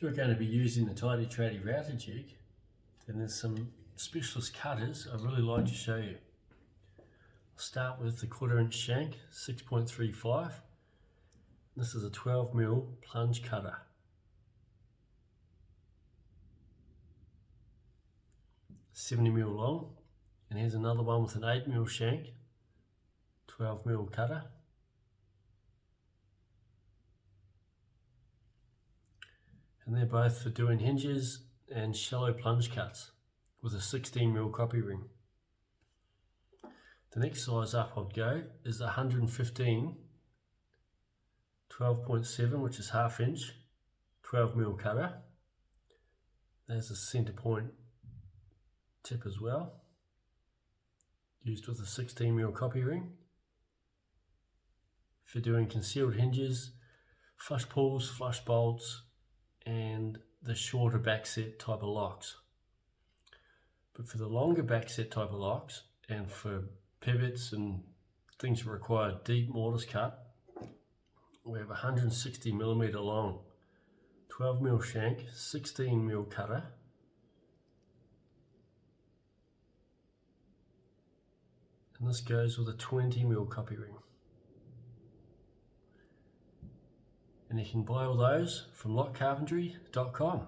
If you're going to be using the TIDY TRADIE Router Jig, then there's some specialist cutters I'd really like to show you. I'll start with the 1/4 inch shank, 6.35. This is a 12mm plunge cutter. $70mm long, and here's another one with an 8mm shank, 12mm cutter. And they're both for doing hinges and shallow plunge cuts with a 16mm copy ring. The next size up I'd go is the 115 12.7, which is 1/2 inch, 12mm cutter. There's a centre point tip as well, used with a 16mm copy ring. For doing concealed hinges, flush pulls, flush bolts, and the shorter backset type of locks. But for the longer backset type of locks, and for pivots and things that require deep mortise cut, we have a 160mm long 12mm shank, 16mm cutter, and this goes with a 20mm copy ring. And you can buy all those from Lockcarpenter.com.